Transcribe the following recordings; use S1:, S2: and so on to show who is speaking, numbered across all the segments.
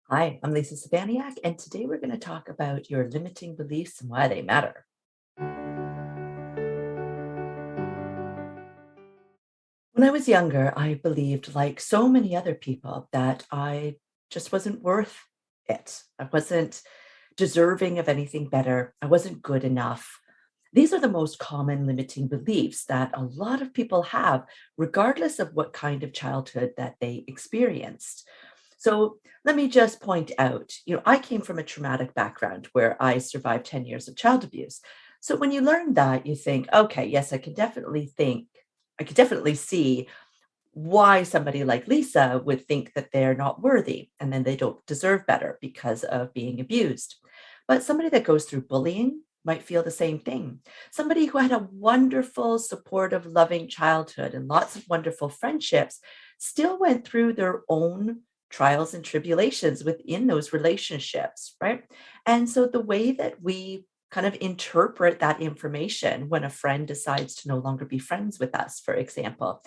S1: Hi, I'm Lisa Sabaniak, and today we're going to talk about your limiting beliefs and why they matter. When I was younger, I believed, like so many other people, that I just wasn't worth it. I wasn't deserving of anything better. I wasn't good enough. These are the most common limiting beliefs that a lot of people have, regardless of what kind of childhood that they experienced. So let me just point out, I came from a traumatic background where I survived 10 years of child abuse. So when you learn that, you think, okay, yes, I could definitely see why somebody like Lisa would think that they're not worthy and then they don't deserve better because of being abused. But somebody that goes through bullying might feel the same thing. Somebody who had a wonderful, supportive, loving childhood and lots of wonderful friendships still went through their own trials and tribulations within those relationships, right? And so the way that we kind of interpret that information when a friend decides to no longer be friends with us, for example,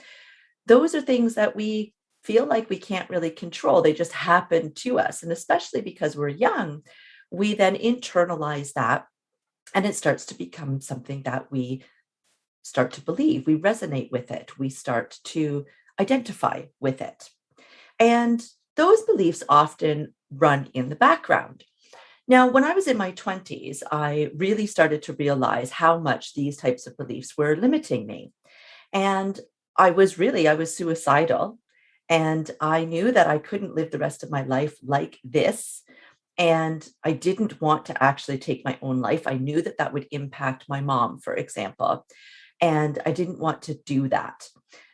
S1: those are things that we feel like we can't really control. They just happen to us. And especially because we're young, we then internalize that and it starts to become something that we start to believe. We resonate with it. We start to identify with it. And those beliefs often run in the background. Now, when I was in my 20s, I really started to realize how much these types of beliefs were limiting me. And I was suicidal. And I knew that I couldn't live the rest of my life like this. And I didn't want to actually take my own life. I knew that that would impact my mom, for example. And I didn't want to do that.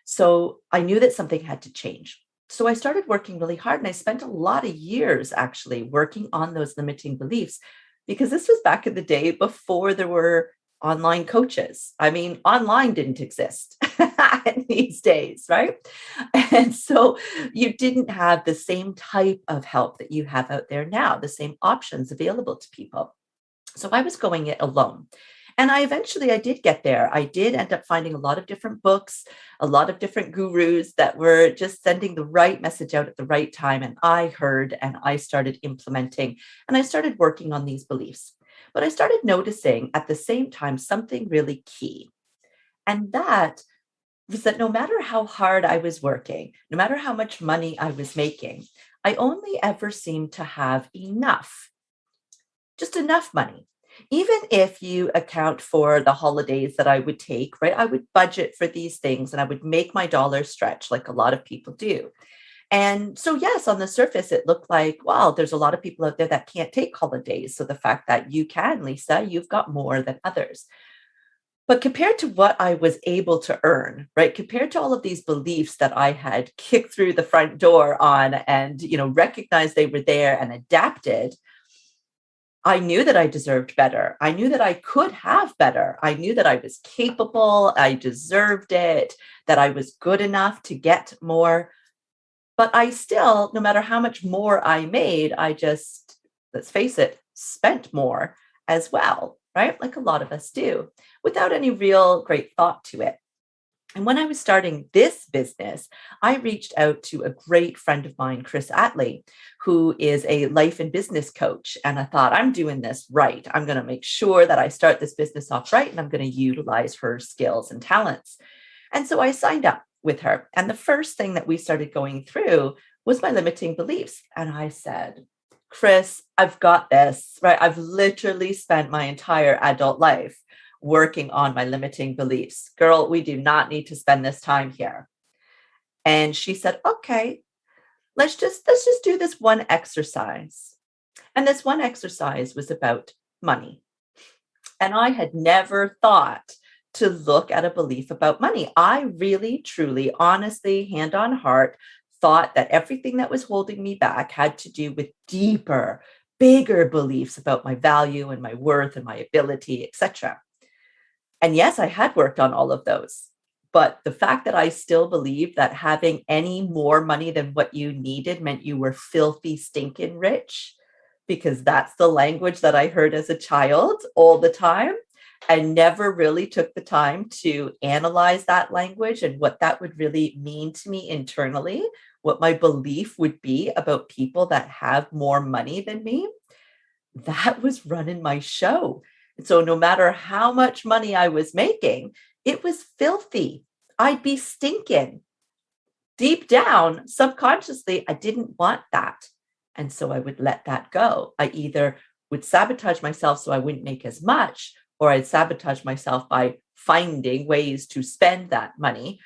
S1: So I knew that something had to change. So I started working really hard and I spent a lot of years actually working on those limiting beliefs because this was back in the day before there were online coaches. I mean, online didn't exist in these days, right? And so you didn't have the same type of help that you have out there now, the same options available to people. So I was going it alone. And I did get there. I did end up finding a lot of different books, a lot of different gurus that were just sending the right message out at the right time. And I heard and I started implementing and I started working on these beliefs. But I started noticing at the same time something really key. And that was that no matter how hard I was working, no matter how much money I was making, I only ever seemed to have enough, just enough money. Even if you account for the holidays that I would take, right? I would budget for these things and I would make my dollars stretch like a lot of people do. And so, yes, on the surface, it looked like, wow, there's a lot of people out there that can't take holidays. So the fact that you can, Lisa, you've got more than others. But compared to what I was able to earn, right? Compared to all of these beliefs that I had kicked through the front door on and, recognized they were there and adapted, I knew that I deserved better. I knew that I could have better. I knew that I was capable. I deserved it, that I was good enough to get more. But I still, no matter how much more I made, I just, let's face it, spent more as well, right? Like a lot of us do, without any real great thought to it. And when I was starting this business, I reached out to a great friend of mine, Chris Atley, who is a life and business coach. And I thought, I'm doing this right. I'm going to make sure that I start this business off right and I'm going to utilize her skills and talents. And so I signed up with her. And the first thing that we started going through was my limiting beliefs. And I said, Chris, I've got this, right? I've literally spent my entire adult life working on my limiting beliefs. Girl, we do not need to spend this time here. And she said, okay, let's just do this one exercise. And this one exercise was about money. And I had never thought to look at a belief about money. I really, truly, honestly, hand on heart, thought that everything that was holding me back had to do with deeper, bigger beliefs about my value and my worth and my ability, etc. And yes, I had worked on all of those. But the fact that I still believed that having any more money than what you needed meant you were filthy, stinking rich, because that's the language that I heard as a child all the time, and never really took the time to analyze that language and what that would really mean to me internally what my belief would be about people that have more money than me, that was running my show. And so no matter how much money I was making, it was filthy. I'd be stinking. Deep down, subconsciously, I didn't want that. And so I would let that go. I either would sabotage myself so I wouldn't make as much, or I'd sabotage myself by finding ways to spend that money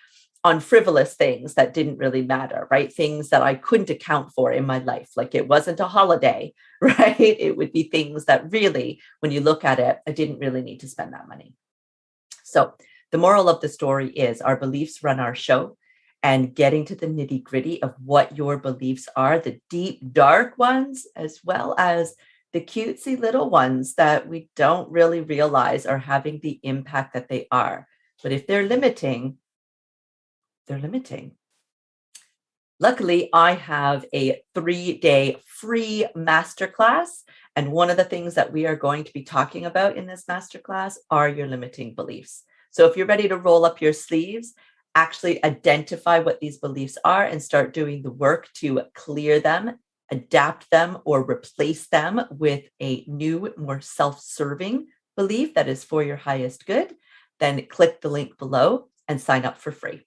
S1: on frivolous things that didn't really matter, right? Things that I couldn't account for in my life. Like it wasn't a holiday, right? It would be things that really, when you look at it, I didn't really need to spend that money. So the moral of the story is our beliefs run our show, and getting to the nitty gritty of what your beliefs are, the deep, dark ones, as well as the cutesy little ones that we don't really realize are having the impact that they are. But if they're limiting, they're limiting. Luckily, I have a 3-day free masterclass. And one of the things that we are going to be talking about in this masterclass are your limiting beliefs. So if you're ready to roll up your sleeves, actually identify what these beliefs are and start doing the work to clear them, adapt them, or replace them with a new, more self-serving belief that is for your highest good, then click the link below and sign up for free.